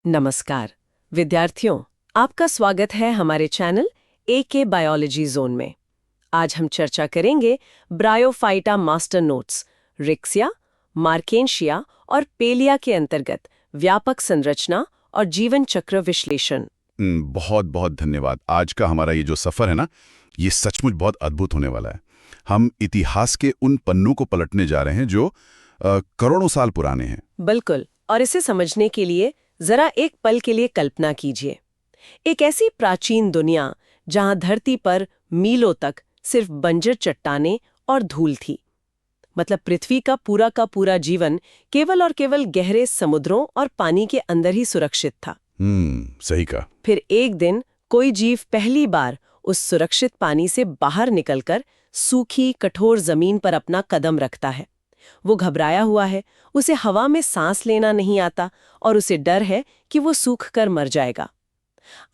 नमस्कार विद्यार्थियों, आपका स्वागत है हमारे चैनल एके बायोलॉजी जोन में। आज हम चर्चा करेंगे bryophyta master notes, Riccia, Marchantia और पेलिया के अंतर्गत व्यापक संरचना और जीवन चक्र विश्लेषण। बहुत बहुत धन्यवाद। आज का हमारा ये जो सफर है ना, ये सचमुच बहुत अद्भुत होने वाला है। हम इतिहास के उन पन्नों को पलटने जा रहे हैं जो करोड़ों साल पुराने हैं। बिल्कुल, और इसे समझने के लिए जरा एक पल के लिए कल्पना कीजिए। एक ऐसी प्राचीन दुनिया जहां धरती पर मीलों तक सिर्फ बंजर चट्टानें और धूल थी। मतलब पृथ्वी का पूरा जीवन केवल और केवल गहरे समुद्रों और पानी के अंदर ही सुरक्षित था। सही कहा। फिर एक दिन कोई जीव पहली बार उस सुरक्षित पानी से बाहर निकलकर सूखी कठोर जमीन पर अपना कदम रखता है। वो घबराया हुआ है, उसे हवा में सांस लेना नहीं आता और उसे डर है कि वो सूख कर मर जाएगा।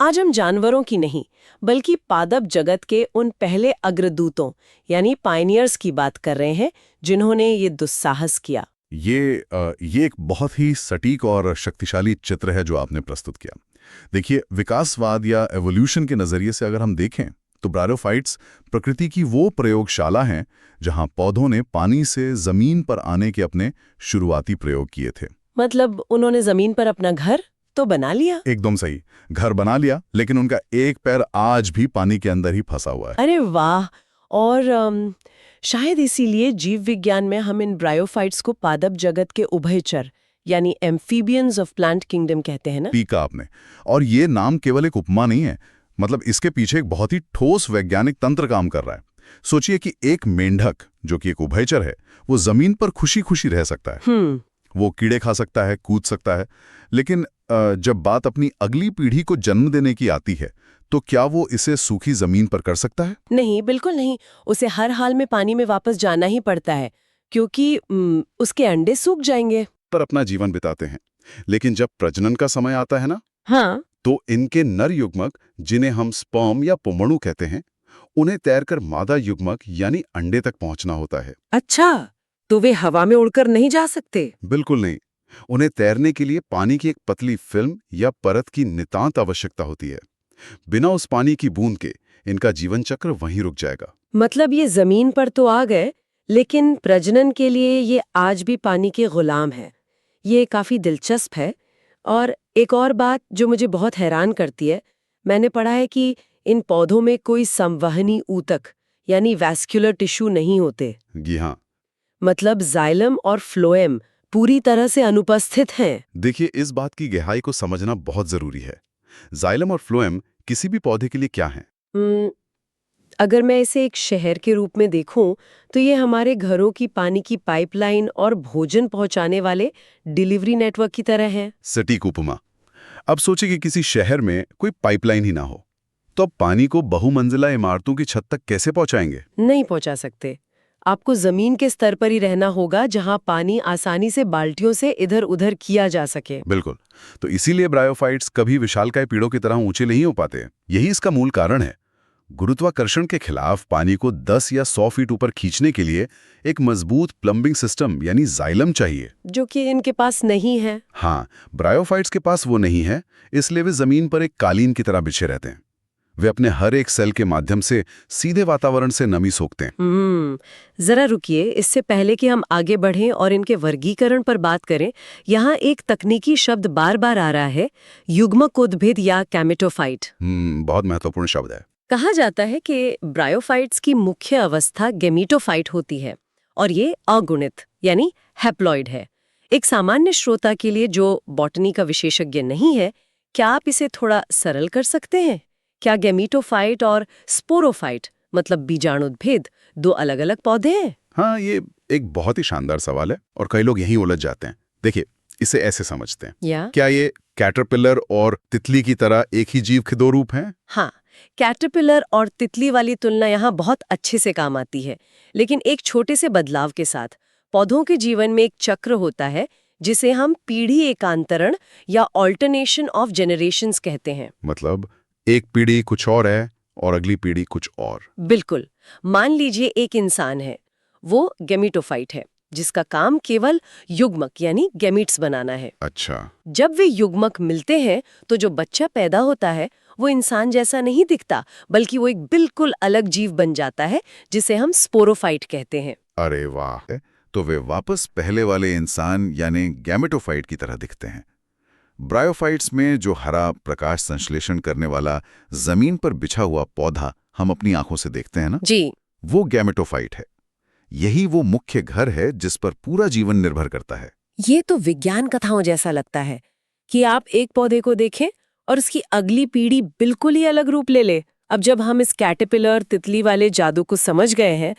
आज हम जानवरों की नहीं, बल्कि पादप जगत के उन पहले अग्रदूतों यानी पायनियर्स की बात कर रहे हैं जिन्होंने ये दुस्साहस किया। ये एक बहुत ही सटीक और शक्तिशाली चित्र है जो आपने प्रस्तुत किया। देखिए, विकासवाद या एवोल्यूशन के नजरिए से अगर हम देखें तो ब्रायोफाइट्स प्रकृति की वो प्रयोगशाला हैं जहां पौधों ने पानी से जमीन पर आने के अपने शुरुआती प्रयोग किए थे। मतलब उन्होंने जमीन पर अपना घर तो बना लिया। एकदम सही, घर बना लिया, लेकिन उनका एक पैर आज भी पानी के अंदर ही फंसा हुआ है। अरे वाह! और शायद इसीलिए जीव विज्ञान में हम इन ब्रायोफाइट्स को पादप जगत के उभयचर यानी एम्फीबियंस ऑफ प्लांट किंगडम कहते हैं ना। पीका आपने। और ये नाम केवल एक उपमा नहीं है, मतलब इसके पीछे एक बहुत ही ठोस वैज्ञानिक तंत्र काम कर रहा है। सोचिए कि एक मेंढक जो कि एक उभयचर है, वो जमीन पर खुशी खुशी रह सकता है। वो कीड़े खा सकता है, कूद सकता है, लेकिन जब बात अपनी अगली पीढ़ी को जन्म देने की आती है तो क्या वो इसे सूखी जमीन पर कर सकता है? नहीं, बिल्कुल नहीं। उसे हर हाल में पानी में वापस जाना ही पड़ता है, क्योंकि उसके अंडे सूख जाएंगे। पर अपना जीवन बिताते हैं। लेकिन जब प्रजनन का समय आता है ना, हाँ, तो इनके नर युग्मक, जिन्हें हम स्पर्म या पुंमणु कहते हैं, उन्हें तैरकर मादा युग्मक यानी अंडे तक पहुंचना होता है। अच्छा, तो वे हवा में उड़कर नहीं जा सकते? बिल्कुल नहीं। उन्हें तैरने के लिए पानी की एक पतली फिल्म या परत की नितांत आवश्यकता होती है। बिना उस पानी की बूंद के इनका जीवन चक्र वहीं रुक जाएगा। मतलब ये जमीन पर तो आ गए, लेकिन प्रजनन के लिए ये आज भी पानी के गुलाम है। ये काफी दिलचस्प है। और एक और बात जो मुझे बहुत हैरान करती है, मैंने पढ़ा है कि इन पौधों में कोई संवहनी ऊतक यानी वैस्कुलर टिश्यू नहीं होते। जी हाँ। मतलब जाइलम और फ्लोएम पूरी तरह से अनुपस्थित हैं। देखिए, इस बात की गहराई को समझना बहुत जरूरी है। जाइलम और फ्लोएम किसी भी पौधे के लिए क्या हैं? अगर मैं इसे एक शहर के रूप में देखूं, तो ये हमारे घरों की पानी की पाइपलाइन और भोजन पहुंचाने वाले डिलीवरी नेटवर्क की तरह है। सटीक उपमा। अब सोचिए कि किसी शहर में कोई पाइपलाइन ही ना हो, तो अब पानी को बहुमंजिला इमारतों की छत तक कैसे पहुंचाएंगे? नहीं पहुंचा सकते। आपको जमीन के स्तर पर ही रहना होगा, जहां पानी आसानी से बाल्टियों से इधर उधर किया जा सके। बिल्कुल। तो इसीलिए ब्रायोफाइट्स कभी विशालकाय पेड़ों की तरह ऊंचे नहीं हो पाते। यही इसका मूल कारण है। गुरुत्वाकर्षण के खिलाफ पानी को 10 या 100 फीट ऊपर खींचने के लिए एक मजबूत प्लम्बिंग सिस्टम यानी जाइलम चाहिए, जो कि इनके पास नहीं है। हाँ, ब्रायोफाइट्स के पास वो नहीं है, इसलिए वे जमीन पर एक कालीन की तरह बिछे रहते हैं। वे अपने हर एक सेल के माध्यम से सीधे वातावरण से नमी सोखते हैं। जरा रुकिए, इससे पहले कि हम आगे बढ़ें और इनके वर्गीकरण पर बात करें, यहाँ एक तकनीकी शब्द बार बार आ रहा है, युग्मकोद्भिद या कैमेटोफाइट। बहुत महत्वपूर्ण शब्द है। कहा जाता है कि ब्रायोफाइट्स की मुख्य अवस्था गेमीटोफाइट होती है और ये अगुणित यानी हैप्लॉइड है। एक सामान्य श्रोता के लिए जो बॉटनी का विशेषज्ञ नहीं है, क्या आप इसे थोड़ा सरल कर सकते हैं? क्या गेमीटोफाइट और स्पोरोफाइट मतलब बीजाणुद्भिद दो अलग-अलग पौधे हैं? हाँ, ये एक बहुत ही शानदार सवाल है और कई लोग यहीं उलझ जाते हैं। देखिए, इसे ऐसे समझते हैं, क्या ये कैटरपिलर और तितली की तरह एक ही जीव के दो रूप हैं? हाँ, कैटरपिलर और तितली वाली तुलना यहाँ बहुत अच्छे से काम आती है, लेकिन एक छोटे से बदलाव के साथ। पौधों के जीवन में एक चक्र होता है जिसे हम पीढ़ी एकांतरण या ऑल्टरनेशन ऑफ जेनरेशंस कहते हैं। मतलब एक पीढ़ी कुछ और है और अगली पीढ़ी कुछ और। बिल्कुल। मान लीजिए एक इंसान है, वो गेमीटोफाइट है, जिसका काम केवल युग्मक यानी गैमीट्स बनाना है। अच्छा। जब वे युग्मक मिलते हैं तो जो बच्चा पैदा होता है वो इंसान जैसा नहीं दिखता, बल्कि वो एक बिल्कुल अलग जीव बन जाता है जिसे हम स्पोरोफाइट कहते हैं। अरे वाह, तो वे वापस पहले वाले इंसान यानी गैमेटोफाइट की तरह दिखते हैं। ब्रायोफाइट्स में जो हरा प्रकाश संश्लेषण करने वाला जमीन पर बिछा हुआ पौधा हम अपनी आंखों से देखते हैं ना, जी, वो गैमेटोफाइट है। यही वो मुख्य घर है जिस पर पूरा जीवन निर्भर करता है। ये तो विज्ञान कथाओं जैसा लगता है कि आप एक पौधे को देखें और उसकी अगली पीढ़ी बिल्कुल ही अलग रूप ले ले। अब जब हम इस कैटरपिलर तितली वाले जादू को समझ गए हैं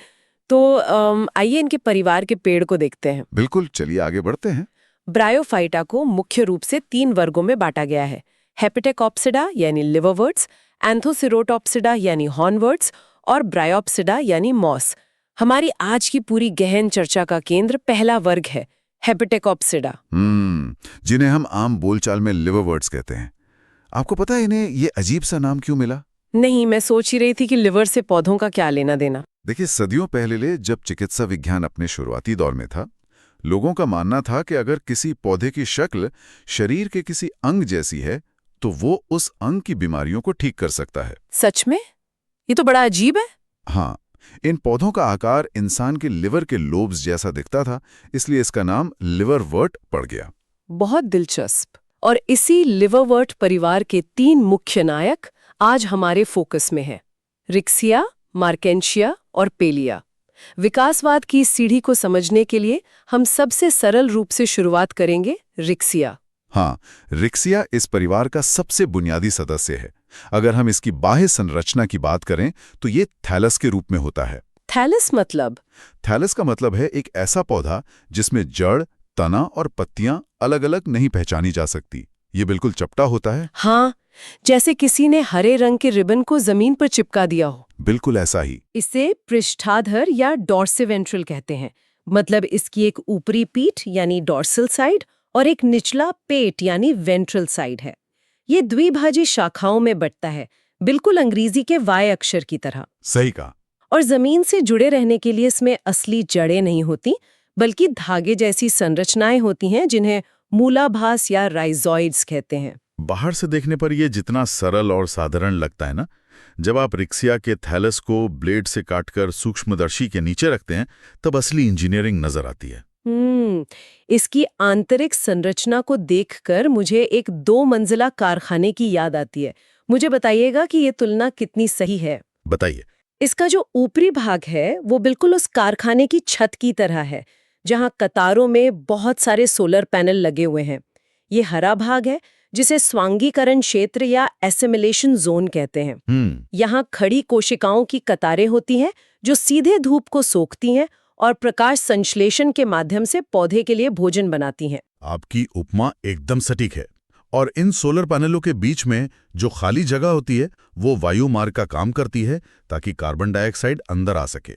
तो आइए इनके परिवार के पेड़ को देखते हैं। बिल्कुल, चलिए आगे बढ़ते हैं। ब्रायोफाइटा को मुख्य रूप से 3 वर्गों में बांटा गया है। हेपेटेकॉप्सिडा यानी लिवरवर्ट्स, एंथोसिरोटॉप्सिडा यानी हॉर्नवर्ट्स और ब्रायोप्सिडा यानी मॉस। हमारी आज की पूरी गहन चर्चा का केंद्र पहला वर्ग है, हेपेटेकॉप्सिडा। जिन्हें हम आम बोलचाल में लिवरवर्ट्स कहते हैं। आपको पता है इन्हें ये अजीब सा नाम क्यों मिला? नहीं, मैं सोच ही रही थी कि लिवर से पौधों का क्या लेना देना। देखिए, सदियों पहले जब चिकित्सा विज्ञान अपने शुरुआती दौर में था, लोगों का मानना था कि अगर किसी पौधे की शक्ल शरीर के किसी अंग जैसी है तो वो उस अंग की बीमारियों को ठीक कर सकता है। सच में? ये तो बड़ा अजीब है। हाँ, इन पौधों का आकार इंसान के लिवर के लोब्स जैसा दिखता था, इसलिए इसका नाम लिवरवर्ट पड़ गया। बहुत दिलचस्प। और इसी लिवरवर्ट परिवार के 3 मुख्य नायक आज हमारे फोकस में हैं, रिक्सिया, मार्केंशिया और पेलिया। विकासवाद की इस सीढ़ी को समझने के लिए हम सबसे सरल रूप से शुरुआत करेंगे रिक्सिया। हाँ, रिक्सिया इस परिवार का सबसे बुनियादी सदस्य है। अगर हम इसकी बाह्य संरचना की बात करें तो ये थैलस के रूप में होता है। थैलस मतलब? थैलस का मतलब है एक ऐसा पौधा जिसमें जड़, तना और पत्तियां अलग-अलग नहीं पहचानी जा सकती। ये बिल्कुल चपटा होता है। हाँ, जैसे किसी ने हरे रंग के रिबन को जमीन पर चिपका दिया हो। बिल्कुल ऐसा ही। इसे पृष्ठाधर या डॉर्सिवेंट्रल कहते हैं। मतलब इसकी एक ऊपरी पीठ यानी डॉर्सल साइड और एक निचला पेट यानी वेंट्रल साइड है। ये द्विभाजी शाखाओं में बंटता है, बिल्कुल अंग्रेजी के वाई अक्षर की तरह। सही कहा। और जमीन से जुड़े रहने के लिए इसमें असली जड़ें नहीं होती, बल्कि धागे जैसी संरचनाएं होती हैं जिन्हें मूलाभास या राइजॉइड्स कहते हैं। बाहर से देखने पर यह जितना सरल और साधारण लगता है ना, जब आप रिक्सिया के थैलस को ब्लेड से काटकर सूक्ष्मदर्शी के नीचे रखते हैं तब असली इंजीनियरिंग नजर आती है। इसकी आंतरिक संरचना को देखकर मुझे एक 2 मंजिला कारखाने की याद आती है। मुझे बताइएगा कि ये तुलना कितनी सही है। बताइए। इसका जो ऊपरी भाग है वो बिल्कुल उस कारखाने की छत की तरह है, जहां कतारों में बहुत सारे सोलर पैनल लगे हुए हैं। ये हरा भाग है जिसे स्वांगीकरण क्षेत्र या एसिमिलेशन जोन कहते हैं। यहाँ खड़ी कोशिकाओं की कतारें होती हैं जो सीधे धूप को सोखती हैं और प्रकाश संश्लेषण के माध्यम से पौधे के लिए भोजन बनाती हैं। आपकी उपमा एकदम सटीक है। और इन सोलर पैनलों के बीच में जो खाली जगह होती है वो वायु मार्ग का काम करती है ताकि कार्बन डाइऑक्साइड अंदर आ सके।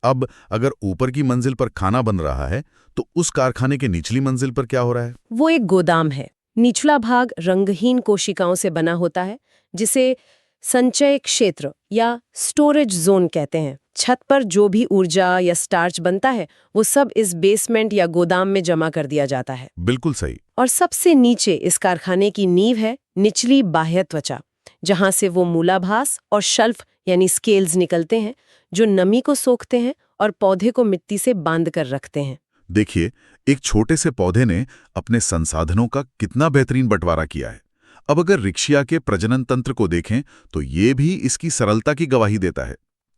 अब अगर ऊपर की मंजिल पर खाना बन रहा है तो उस कारखाने के निचली मंजिल पर क्या हो रहा है? वो एक गोदाम है। निचला भाग रंगहीन कोशिकाओं से बना होता है जिसे संचय क्षेत्र या स्टोरेज जोन कहते हैं। छत पर जो भी ऊर्जा या स्टार्च बनता है वो सब इस बेसमेंट या गोदाम में जमा कर दिया जाता है। बिल्कुल सही। और सबसे नीचे इस कारखाने की नींव है निचली बाह्य त्वचा, जहां से वो मूलाभास और शल्फ यानी स्केल्स निकलते हैं जो नमी को सोखते हैं और पौधे को मिट्टी से बांध कर रखते हैं। देखिए, एक छोटे से पौधे ने अपने संसाधनों का कितना बेहतरीन बंटवारा किया है। अब अगर रिक्सिया के प्रजनन तंत्र को देखें तो ये भी इसकी सरलता की गवाही देता है।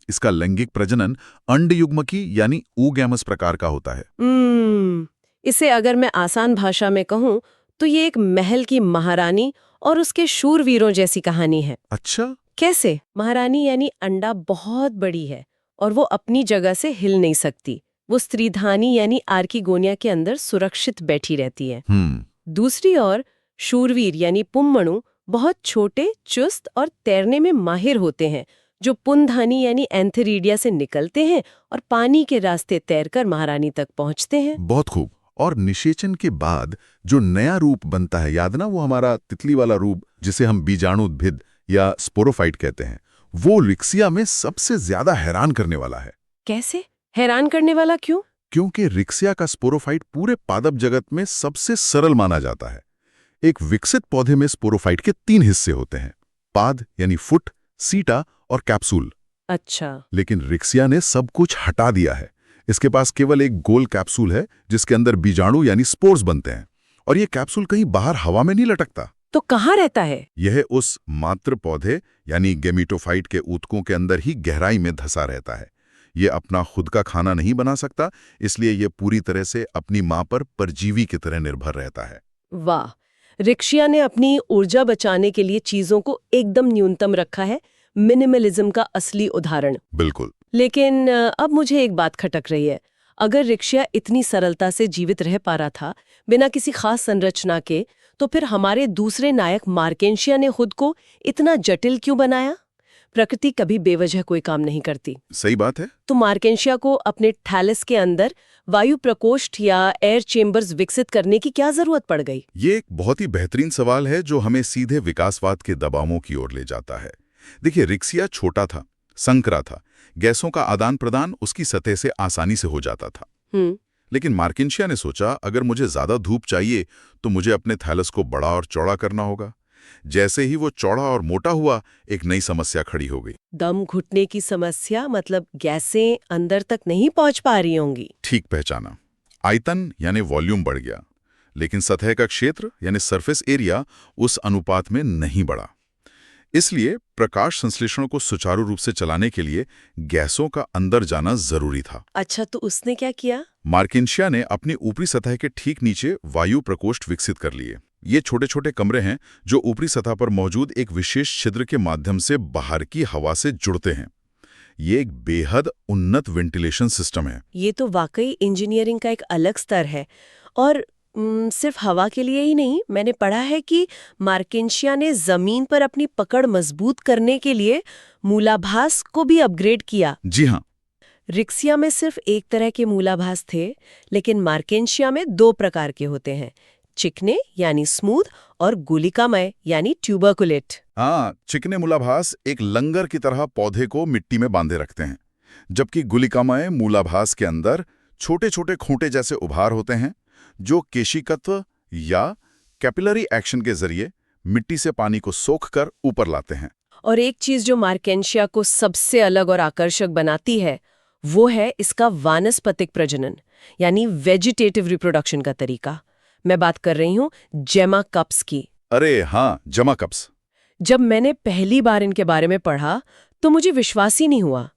इसका लैंगिक प्रजनन अंडयुग्मकी यानी oogamous प्रकार का होता है। इसे अगर मैं आसान भाषा में कहूं तो ये एक महल की महारानी और उसके शूरवीरों जैसी कहानी है। अच्छा, कैसे? महारानी यानी अंडा बहुत बड़ी है और वो अपनी जगह से हिल नहीं सकती। वो स्त्रीधानी यानी आर्किगोनिया के अंदर सुरक्षित बैठी रहती है। दूसरी ओर शूरवीर यानी पुंमणु बहुत छोटे, चुस्त और तैरने में माहिर होते हैं, जो पुंधानी यानी एंथेरिडिया से निकलते हैं और पानी के रास्ते तैरकर महारानी तक पहुंचते हैं। बहुत खूब। और निषेचन के बाद जो नया रूप बनता है, याद ना, वो हमारा तितली वाला रूप जिसे हम बीजाणुद्भिद या स्पोरोफाइट कहते हैं, वो रिक्सिया में सबसे ज्यादा हैरान करने वाला है। कैसे? हैरान करने वाला क्यों? क्योंकि रिक्सिया का स्पोरोफाइट पूरे पादप जगत में सबसे सरल माना जाता है। एक विकसित पौधे में स्पोरोफाइट के 3 हिस्से होते हैं, पाद यानी फुट, सीटा और कैप्सूल। अच्छा। लेकिन रिक्सिया ने सब कुछ हटा दिया है। इसके पास केवल एक गोल कैप्सूल है जिसके अंदर बीजाणु यानी स्पोर्स बनते हैं, और ये कैप्सूल कहीं बाहर हवा में नहीं लटकता। तो कहाँ रहता है? यह उस मात्र पौधे यानी गेमिटोफाइट के ऊतकों के अंदर ही गहराई में धंसा रहता है। ये अपना खुद का खाना नहीं बना सकता, इसलिए ये पूरी तरह से अपनी मां पर परजीवी की तरह निर्भर रहता है। वाह, रिक्शिया ने अपनी ऊर्जा बचाने के लिए चीजों को एकदम न्यूनतम रखा है। मिनिमलिज्म का असली उदाहरण। बिल्कुल। लेकिन अब मुझे एक बात खटक रही है। अगर रिक्शिया इतनी सरलता से जीवित रह पा रहा था बिना किसी खास संरचना के, तो फिर हमारे दूसरे नायक मार्केंशिया ने खुद को इतना जटिल क्यों बनाया? प्रकृति कभी बेवजह कोई काम नहीं करती। सही बात है। तो मार्केंशिया को अपने थैलस के अंदर वायु प्रकोष्ठ या एयर चेम्बर्स विकसित करने की क्या जरूरत पड़ गई? ये एक बहुत ही बेहतरीन सवाल है जो हमें सीधे विकासवाद के दबावों की ओर ले जाता है। देखिए, रिक्सिया छोटा था, संकरा था, गैसों का आदान प्रदान उसकी सतह से आसानी से हो जाता था। लेकिन मार्केंशिया ने सोचा, अगर मुझे ज्यादा धूप चाहिए तो मुझे अपने थैलस को बड़ा और चौड़ा करना होगा। जैसे ही वो चौड़ा और मोटा हुआ, एक नई समस्या खड़ी हो गई। दम घुटने की समस्या? मतलब गैसें अंदर तक नहीं पहुंच पा रही होंगी। ठीक पहचाना। आयतन यानी वॉल्यूम बढ़ गया, लेकिन सतह का क्षेत्र यानी सरफेस एरिया उस अनुपात में नहीं बढ़ा। इसलिए प्रकाश संश्लेषण को सुचारू रूप से चलाने के लिए गैसों का अंदर जाना जरूरी था। अच्छा, तो उसने क्या किया? मार्केंशिया ने अपनी ऊपरी सतह के ठीक नीचे वायु प्रकोष्ठ विकसित कर लिए। ये छोटे छोटे कमरे हैं जो ऊपरी सतह पर मौजूद एक विशेष छिद्र के माध्यम से बाहर की हवा से जुड़ते हैं। ये एक बेहद उन्नत वेंटिलेशन सिस्टम है। ये तो वाकई इंजीनियरिंग का एक अलग स्तर है। और सिर्फ हवा के लिए ही नहीं, मैंने पढ़ा है कि मार्केंशिया ने जमीन पर अपनी पकड़ मजबूत करने के लिए मूलाभास को भी अपग्रेड किया। जी हाँ। रिक्सिया में सिर्फ एक तरह के मूलाभास थे, लेकिन मार्केंशिया में 2 प्रकार के होते हैं, चिकने यानी स्मूथ और गुलिकामय यानी ट्यूबरकुलेट। हाँ, चिकने मूलाभास एक लंगर की तरह पौधे को मिट्टी में बांधे रखते हैं, जबकि गुलिकामय मूलाभास के अंदर छोटे छोटे खूंटे जैसे उभार होते हैं जो केशिकत्व या कैपिलरी एक्शन के जरिए मिट्टी से पानी को सोखकर ऊपर लाते हैं। और एक चीज जो मार्केंशिया को सबसे अलग और आकर्षक बनाती है वो है इसका वानस्पतिक प्रजनन यानी वेजिटेटिव रिप्रोडक्शन का तरीका। मैं बात कर रही हूँ जेमा कप्स की। अरे हाँ, जेमा कप्स। जब मैंने पहली बार इनके बारे में पढ़ा तो मुझे विश्वास ही नहीं हुआ।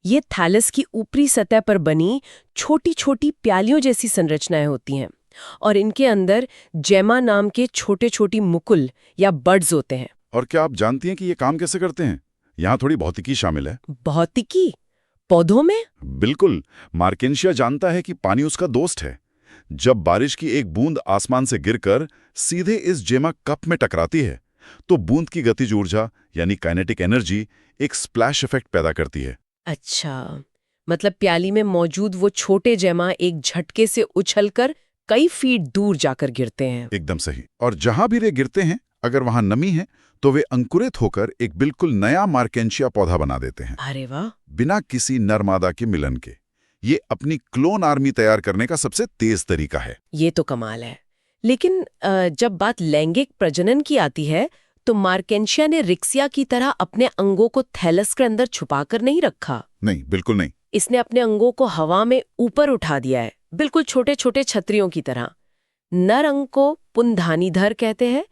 ये थैलस की ऊपरी सतह पर बनी छोटी छोटी प्यालियों जैसी संरचनाएं होती हैं और इनके अंदर जेमा नाम के छोटे छोटी मुकुल या बड्स होते हैं। और क्या आप जानती हैं कि ये काम कैसे करते हैं? यहाँ थोड़ी भौतिकी शामिल है। भौतिकी? पौधों में? बिल्कुल। मार्केंशिया जानता है कि पानी उसका दोस्त है। जब बारिश की एक बूंद आसमान से गिरकर सीधे इस जेमा कप में टकराती है तो बूंद की गतिज ऊर्जा यानी काइनेटिक एनर्जी एक स्प्लैश इफेक्ट पैदा करती है। अच्छा, मतलब प्याली में मौजूद वो छोटे जेमा एक झटके से उछलकर कई फीट दूर जाकर गिरते हैं। एकदम सही। और जहां भी वे गिरते हैं, अगर वहां नमी है तो वे अंकुरित होकर एक बिल्कुल नया मार्केंशिया पौधा बना देते हैं। अरे वाह! बिना किसी नर मादा के मिलन के। ये अपनी क्लोन आर्मी तैयार करने का सबसे तेज तरीका है। ये तो कमाल है। लेकिन जब बात लैंगिक प्रजनन की आती है तो मार्केंशिया ने रिक्सिया की तरह अपने अंगों को थैलस के अंदर छुपाकर नहीं रखा। नहीं, बिल्कुल नहीं। इसने अपने अंगों को हवा में ऊपर उठा दिया है, बिल्कुल छोटे छोटे छतरियों की तरह। नर अंग को पुंधानीधर कहते हैं,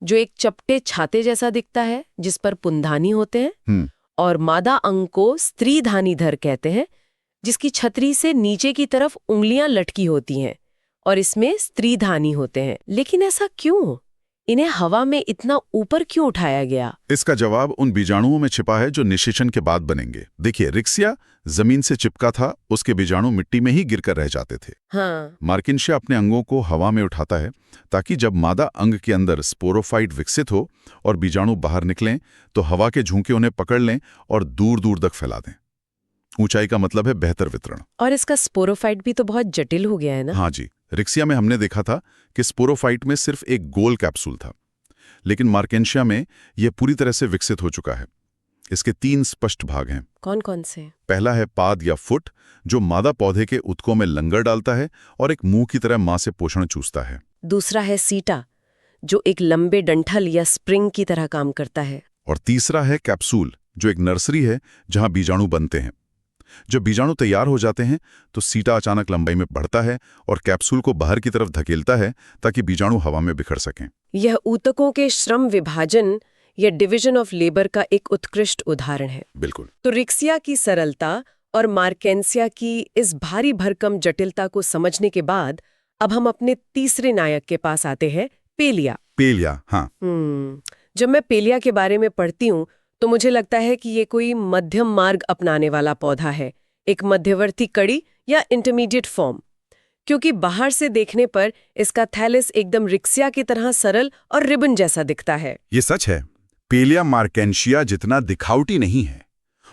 जो एक चपटे छाते जैसा दिखता है जिस पर पुंधानी होते हैं। और मादा अंग को स्त्रीधानीधर कहते हैं, जिसकी छतरी से नीचे की तरफ उंगलियां लटकी होती हैं और इसमें स्त्रीधानी होते हैं। लेकिन ऐसा क्यों? इन्हें हवा में इतना ऊपर क्यों उठाया गया? इसका जवाब उन बीजाणुओं में छिपा है जो निषेचन के बाद बनेंगे। देखिए, रिक्सिया जमीन से चिपका था, उसके बीजाणु मिट्टी में ही गिरकर रह जाते थे। हाँ। मार्केंशिया अपने अंगों को हवा में उठाता है ताकि जब मादा अंग के अंदर स्पोरोफाइट विकसित हो और बीजाणु बाहर निकलें तो हवा के झोंके उन्हें पकड़ लें और दूर दूर तक फैला दें। ऊंचाई का मतलब है बेहतर वितरण। और इसका स्पोरोफाइट भी तो बहुत जटिल हो गया है ना? हाँ जी। रिक्सिया में हमने देखा था कि स्पोरोफाइट में सिर्फ एक गोल कैप्सूल था, लेकिन मार्केंशिया में यह पूरी तरह से विकसित हो चुका है। इसके 3 स्पष्ट भाग हैं। कौन कौन से? पहला है पाद या फुट, जो मादा पौधे के उत्कों में लंगर डालता है और एक मुंह की तरह मां से पोषण चूसता है। दूसरा है सीटा, जो एक लंबे डंठल या स्प्रिंग की तरह काम करता है। और तीसरा है कैप्सूल, जो एक नर्सरी है जहां बीजाणु बनते हैं। जब बीजाणु तैयार हो जाते हैं तो सीटा अचानक लंबाई में बढ़ता है और कैप्सूल को बाहर की तरफ धकेलता है ताकि बीजाणु हवा में बिखर सकें। यह ऊतकों के श्रम विभाजन या डिवीजन ऑफ लेबर का एक उत्कृष्ट उदाहरण है। बिल्कुल। तो रिक्सिया की सरलता और मार्केंसिया की इस भारी भरकम जटिलता को समझने के बाद अब हम अपने तीसरे नायक के पास आते हैं, पेलिया। पेलिया, हाँ। जब मैं पेलिया के बारे में पढ़ती हूँ तो मुझे लगता है कि ये कोई मध्यम मार्ग अपनाने वाला पौधा है, एक मध्यवर्ती कड़ी या इंटरमीडिएट फॉर्म, क्योंकि बाहर से देखने पर इसका थैलिस एकदम रिक्सिया की तरह सरल और रिबन जैसा दिखता है। ये सच है, पेलिया मार्केंशिया जितना दिखावटी नहीं है।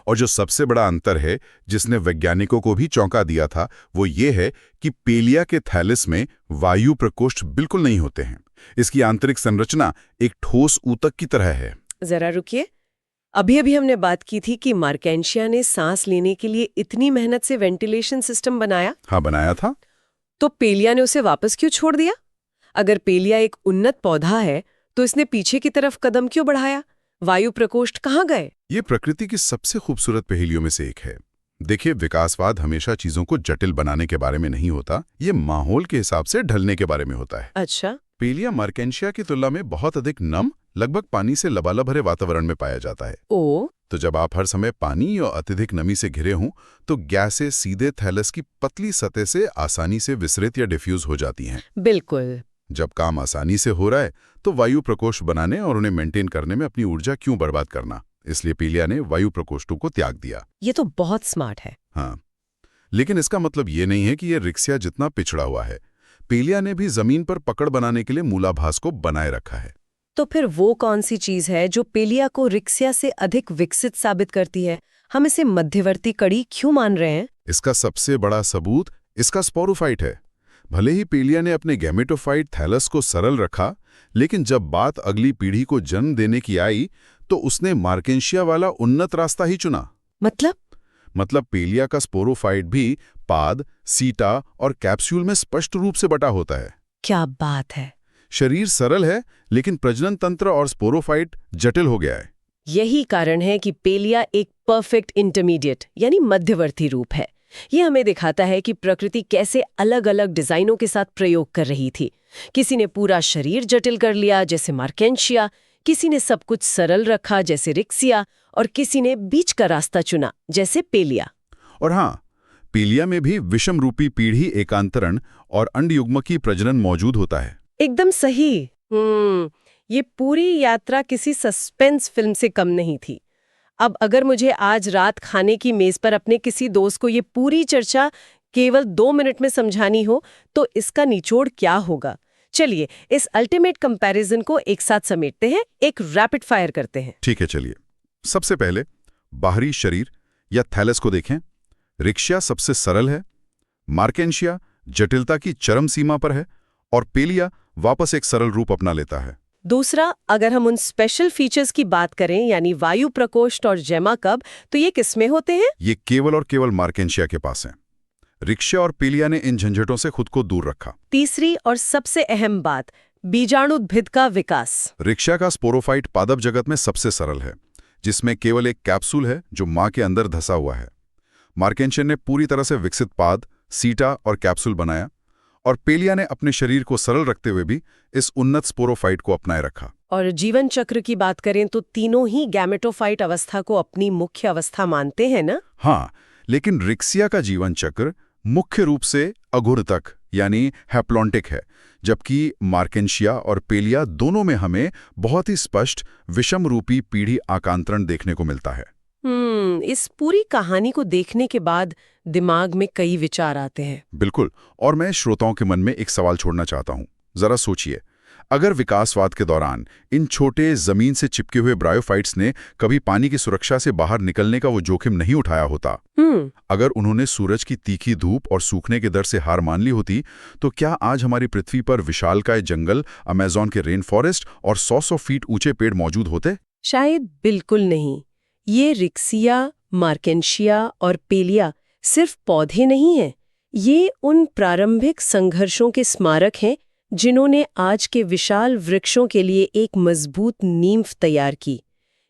और जो सबसे बड़ा अंतर है, जिसने वैज्ञानिकों को भी चौंका दिया था, वो ये है कि पेलिया के थैलिस में वायु प्रकोष्ठ बिल्कुल नहीं होते हैं। इसकी आंतरिक संरचना एक ठोस ऊतक की तरह है। जरा रुकिए, अभी हमने बात की थी कि मार्केंशिया ने सांस लेने के लिए इतनी मेहनत से वेंटिलेशन सिस्टम बनाया। हाँ, बनाया था। तो पेलिया ने उसे वापस क्यों छोड़ दिया? अगर पेलिया एक उन्नत पौधा है तो इसने पीछे की तरफ कदम क्यों बढ़ाया? वायु प्रकोष्ठ कहाँ गए? ये प्रकृति की सबसे खूबसूरत पहेलियों में से एक है। देखिए, विकासवाद हमेशा चीजों को जटिल बनाने के बारे में नहीं होता, ये माहौल के हिसाब से ढलने के बारे में होता है। अच्छा। पेलिया मार्केंशिया की तुलना में बहुत अधिक नम, लगभग पानी से लबालब भरे वातावरण में पाया जाता है। तो जब आप हर समय पानी और अत्यधिक नमी से घिरे हों तो गैसें सीधे थैलस की पतली सतह से आसानी से विसरित या डिफ्यूज हो जाती हैं। बिल्कुल। जब काम आसानी से हो रहा है तो वायु प्रकोष्ठ बनाने और उन्हें मेंटेन करने में अपनी ऊर्जा क्यों बर्बाद करना? इसलिए पेलिया ने वायु प्रकोष्ठों को त्याग दिया। ये तो बहुत स्मार्ट है। हाँ, लेकिन इसका मतलब ये नहीं है कि ये रिक्सिया जितना पिछड़ा हुआ है। पेलिया ने भी जमीन पर पकड़ बनाने के लिए मूलाभास को बनाए रखा है। तो फिर वो कौन सी चीज है जो पेलिया को रिक्सिया से अधिक विकसित साबित करती है? हम इसे मध्यवर्ती कड़ी क्यों मान रहे हैं? इसका सबसे बड़ा सबूत इसका स्पोरोफाइट है। भले ही पेलिया ने अपने गैमेटोफाइट थैलस को सरल रखा, लेकिन जब बात अगली पीढ़ी को जन्म देने की आई तो उसने मार्केंशिया वाला उन्नत रास्ता ही चुना। मतलब पेलिया का स्पोरोफाइट भी पाद, सीटा और कैप्सूल में स्पष्ट रूप से बटा होता है। क्या बात है! शरीर सरल है, लेकिन प्रजनन तंत्र और स्पोरोफाइट जटिल हो गया है। यही कारण है कि पेलिया एक परफेक्ट इंटरमीडिएट यानी मध्यवर्ती रूप है। ये हमें दिखाता है कि प्रकृति कैसे अलग अलग डिजाइनों के साथ प्रयोग कर रही थी। किसी ने पूरा शरीर जटिल कर लिया जैसे मार्केंशिया, किसी ने सब कुछ सरल रखा जैसे रिक्सिया, और किसी ने बीच का रास्ता चुना जैसे पेलिया। और हाँ, पेलिया में भी विषम रूपी पीढ़ी एकांतरण और अंडयुग्म की प्रजनन मौजूद होता है। एकदम सही। ये पूरी यात्रा किसी सस्पेंस फिल्म से कम नहीं थी। अब अगर मुझे आज रात खाने की मेज पर अपने किसी दोस्त को ये पूरी चर्चा केवल 2 मिनट में समझानी हो तो इसका निचोड़ क्या होगा? चलिए इस अल्टीमेट कंपैरिजन को एक साथ समेटते हैं, एक रैपिड फायर करते हैं। ठीक है, चलिए। सबसे पहले बाहरी शरीर या थैलस को देखें। रिक्सिया सबसे सरल है, मार्केंशिया जटिलता की चरम सीमा पर है और पेलिया वापस एक सरल रूप अपना लेता है। दूसरा, अगर हम उन स्पेशल फीचर्स की बात करें यानी वायु प्रकोष्ठ और जेमा कब, तो ये किसमें होते हैं? ये केवल और केवल मार्केंशिया के पास हैं। रिक्सिया और पेलिया ने इन झंझटों से खुद को दूर रखा। तीसरी और सबसे अहम बात, बीजाणुद्भिद का विकास। रिक्सिया का स्पोरोफाइट पादप जगत में सबसे सरल है, जिसमें केवल एक कैप्सूल है जो मां के अंदर धसा हुआ है। मार्केंशिया ने पूरी तरह से विकसित पाद, सीटा और कैप्सूल बनाया, और पेलिया ने अपने शरीर को सरल रखते हुए भी इस उन्नत स्पोरोफाइट को अपनाए रखा। और जीवन चक्र की बात करें तो तीनों ही गैमेटोफाइट अवस्था को अपनी मुख्य अवस्था मानते हैं ना? हाँ, लेकिन रिक्सिया का जीवन चक्र मुख्य रूप से अघुरतक यानी हैप्लॉन्टिक है, जबकि मार्केंशिया और पेलिया दोनों में हमें बहुत ही स्पष्ट विषम रूपी पीढ़ी आकांतरण देखने को मिलता है। इस पूरी कहानी को देखने के बाद दिमाग में कई विचार आते हैं। बिल्कुल, और मैं श्रोताओं के मन में एक सवाल छोड़ना चाहता हूँ। जरा सोचिए, अगर विकासवाद के दौरान इन छोटे जमीन से चिपके हुए ब्रायोफाइट्स ने कभी पानी की सुरक्षा से बाहर निकलने का वो जोखिम नहीं उठाया होता, अगर उन्होंने सूरज की तीखी धूप और सूखने के डर से हार मान ली होती, तो क्या आज हमारी पृथ्वी पर विशालकाय जंगल, अमेज़न के रेन फॉरेस्ट और 100 फीट ऊंचे पेड़ मौजूद होते? शायद बिल्कुल नहीं। ये रिक्सिया, मार्केंशिया और पेलिया सिर्फ पौधे नहीं हैं, ये उन प्रारंभिक संघर्षों के स्मारक हैं जिन्होंने आज के विशाल वृक्षों के लिए एक मजबूत नींव तैयार की।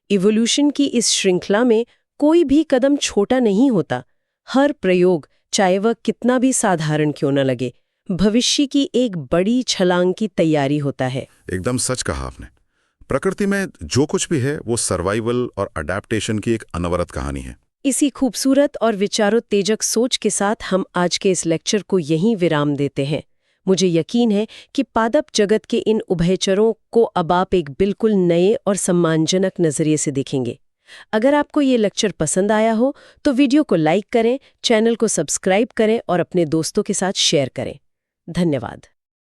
इवोल्यूशन की इस श्रृंखला में कोई भी कदम छोटा नहीं होता। हर प्रयोग, चाहे वह कितना भी साधारण क्यों न लगे, भविष्य की एक बड़ी छलांग की तैयारी होता है। एकदम सच कहा आपने। प्रकृति में जो कुछ भी है वो सर्वाइवल और अडैप्टेशन की एक अनवरत कहानी है। इसी खूबसूरत और विचारोत्तेजक सोच के साथ हम आज के इस लेक्चर को यहीं विराम देते हैं। मुझे यकीन है कि पादप जगत के इन उभयचरों को अब आप एक बिल्कुल नए और सम्मानजनक नजरिए से देखेंगे। अगर आपको ये लेक्चर पसंद आया हो तो वीडियो को लाइक करें, चैनल को सब्सक्राइब करें और अपने दोस्तों के साथ शेयर करें। धन्यवाद।